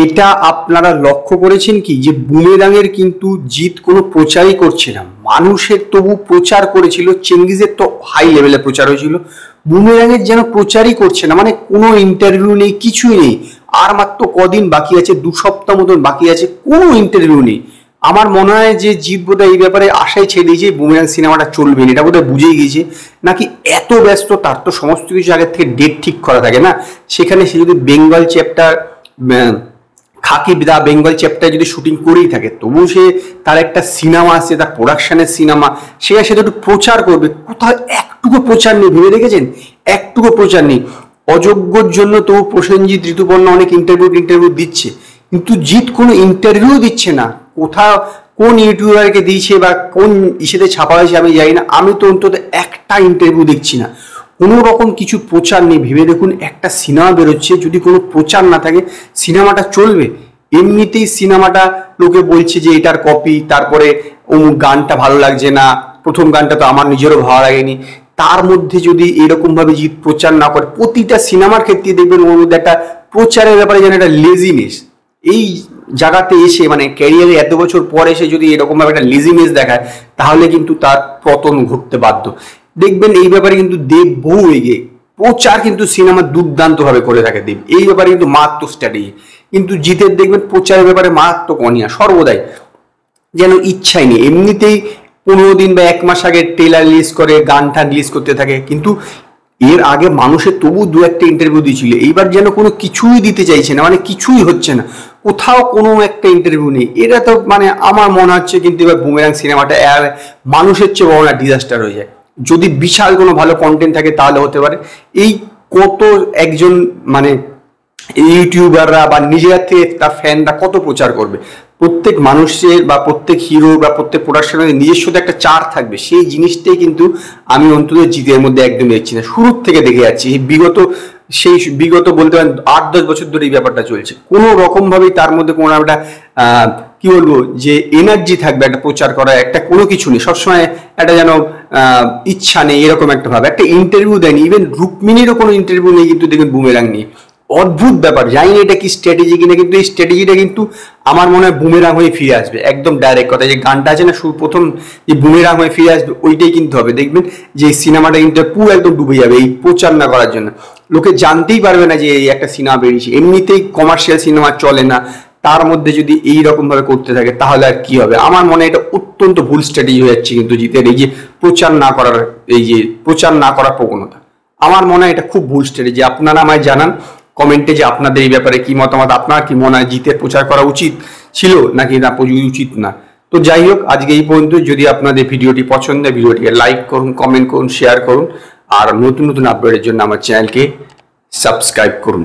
এটা আপনারা লক্ষ্য করেছেন কি যে বুমেরাঙের কিন্তু জিৎ কোনো প্রচারই করছে না, মানুষের তবু প্রচার করেছিল, চেঙ্গিজের তো হাই লেভেলে প্রচার হয়েছিল, বুমেরাঙের যেন প্রচারই করছে না, মানে কোনো ইন্টারভিউ নেই, কিছুই নেই। আর মাত্র কদিন বাকি আছে, 2 সপ্তাহ মতন বাকি আছে, কোনো ইন্টারভিউ নেই। আমার মনে হয় যে জিৎ বোধহয় এই ব্যাপারে আশাই ছেড়ে দিয়েছে বুমেরাং সিনেমাটা চলবে না, এটা বোধহয় বুঝেই গিয়েছে। নাকি এত ব্যস্ত, তার তো সমস্ত কিছু আগের থেকে ডেট ঠিক করা থাকে না, সেখানে সে যদি বেঙ্গল চ্যাপ্টার খাকি দা বেঙ্গল চ্যাপ্টার যদি শুটিং করেই থাকে, তবু সে তার একটা সিনেমা আছে, তার প্রোডাকশনের সিনেমা, সে একটু প্রচার করবে। কোথাও একটুকু প্রচার নেই, ভেবে দেখেছেন? একটুকু প্রচার নেই। অযোগ্যর জন্য তবু প্রসেনজিৎ, ঋতুপর্ণা অনেক ইন্টারভিউ দিচ্ছে, কিন্তু জিৎ কোনো ইন্টারভিউ দিচ্ছে না। কোথাও কোন ইউটিউবারকে দিয়েছে বা কোন ইসেতে ছাপা হয়েছে আমি জানি না, আমি তো অন্তত একটা ইন্টারভিউ দেখছি না, কোনো রকম কিছু প্রচার নেই। ভেবে দেখুন, একটা সিনেমা বেরোচ্ছে, যদি কোনো প্রচার না থাকে সিনেমাটা চলবে? এমনিতেই সিনেমাটা লোকে বলছে যে এটার কপি, তারপরে অমুক গানটা ভালো লাগছে না, প্রথম গানটা তো আমার নিজেরও ভালো লাগেনি, তার মধ্যে যদি এরকম ভাবে জিৎ প্রচার না করে, প্রতিটা সিনেমার ক্ষেত্রে দেখবেন ওর মধ্যে একটা প্রচারের ব্যাপারে যেন একটা লেজিনেস, এই জায়গাতে এসে মানে ক্যারিয়ারে এত বছর পর এসে যদি এরকম ভাবে একটা লেজিনেস দেখায়, তাহলে কিন্তু তার পতন ঘটতে বাধ্য। দেখবেন এই ব্যাপারে কিন্তু দেব বহু এগিয়ে, প্রচার কিন্তু সিনেমা দুর্দান্ত ভাবে করে থাকে দেব, এই ব্যাপারে কিন্তু মারাত্মক স্ট্র্যাটেজি। কিন্তু জিতের দেখবেন প্রচারের ব্যাপারে মারাত্মক অনিয়া, সর্বদাই যেন ইচ্ছাই নেই। এমনিতেই 15 দিন বা 1 মাস আগে ট্রেলার রিলিজ করে, গানটা রিলিজ করতে থাকে, কিন্তু এর আগে মানুষের তবু 2-1টা ইন্টারভিউ দিয়েছিল, এইবার যেন কোনো কিছুই দিতে চাইছে না, মানে কিছুই হচ্ছে না, কোথাও কোনো একটা ইন্টারভিউ নেই। এটা তো মানে আমার মনে হচ্ছে কিন্তু এবার বুমেরাং সিনেমাটা মানুষের চেয়ে বড় না ডিজাস্টার হয়ে যায়। যদি বিশাল কোনো ভালো কন্টেন্ট থাকে তাহলে হতে পারে। এই কত একজন মানে ইউটিউবাররা বা নিজের থেকে তার ফ্যানরা কত প্রচার করবে? প্রত্যেক মানুষের বা প্রত্যেক হিরো বা প্রত্যেক প্রোডাকশনের নিজস্ব একটা চার থাকবে, সেই জিনিসটাই কিন্তু আমি অন্তত জিতের মধ্যে একদম দেখছি না। শুরুর থেকে দেখে যাচ্ছি, বিগত বলতে পারেন 8-10 বছর ধরে এই ব্যাপারটা চলছে। কোনো রকম ভাবেই তার মধ্যে কোনো একটা কি বলবো যে এনার্জি থাকবে একটা প্রচার করা, একটা কোনো কিছু নেই, সবসময় একটা যেন ইচ্ছা নেই, এরকম একটা ভাবে। একটা ইন্টারভিউ দেয়নি, ইভেন রুক্মিণীরও কোনো ইন্টারভিউ নেই কিন্তু দেখবেন বুমেরাং নিয়ে। অদ্ভুত ব্যাপার, জানি না এটা কি স্ট্র্যাটেজি কিনা, কিন্তু এই স্ট্র্যাটেজিটা কিন্তু আমার মনে হয় বুমেরাং হয়ে ফিরে আসবে। একদম ডাইরেক্ট কথা, যে গানটা আছে না প্রথম, যে বুমেরাং হয়ে ফিরে আসবে, ওইটাই কিন্তু হবে। দেখবেন যে এই সিনেমাটা কিন্তু পুরো একদম ডুবে যাবে এই প্রচার না করার জন্য। লোকে জানতেই পারবে না যে এই একটা সিনেমা বেরিয়েছে। এমনিতেই কমার্শিয়াল সিনেমা চলে না, তার মধ্যে যদি এইরকম ভাবে করতে থাকে তাহলে আর কি হবে? আমার মনে হয় এটা অত্যন্ত ভুল স্ট্র্যাটেজি হয়ে যাচ্ছে কিন্তু জিতের, এই যে প্রচার না করার প্রবণতা। আমার মনে হয় এটা খুব ভুল স্ট্র্যাটেজি। আপনারা আমায় জানান কমেন্টে যে আপনাদের এই ব্যাপারে কি মতামত, আপনার কি মনে হয় জিতের প্রচার করা উচিত ছিল নাকি না উচিত না? তো যাই হোক, আজকে এই পর্যন্ত। যদি আপনাদের ভিডিওটি পছন্দ হয়, ভিডিওটিকে লাইক করুন, কমেন্ট করুন, শেয়ার করুন, আর নতুন নতুন আপডেটের জন্য আমার চ্যানেলকে সাবস্ক্রাইব করুন।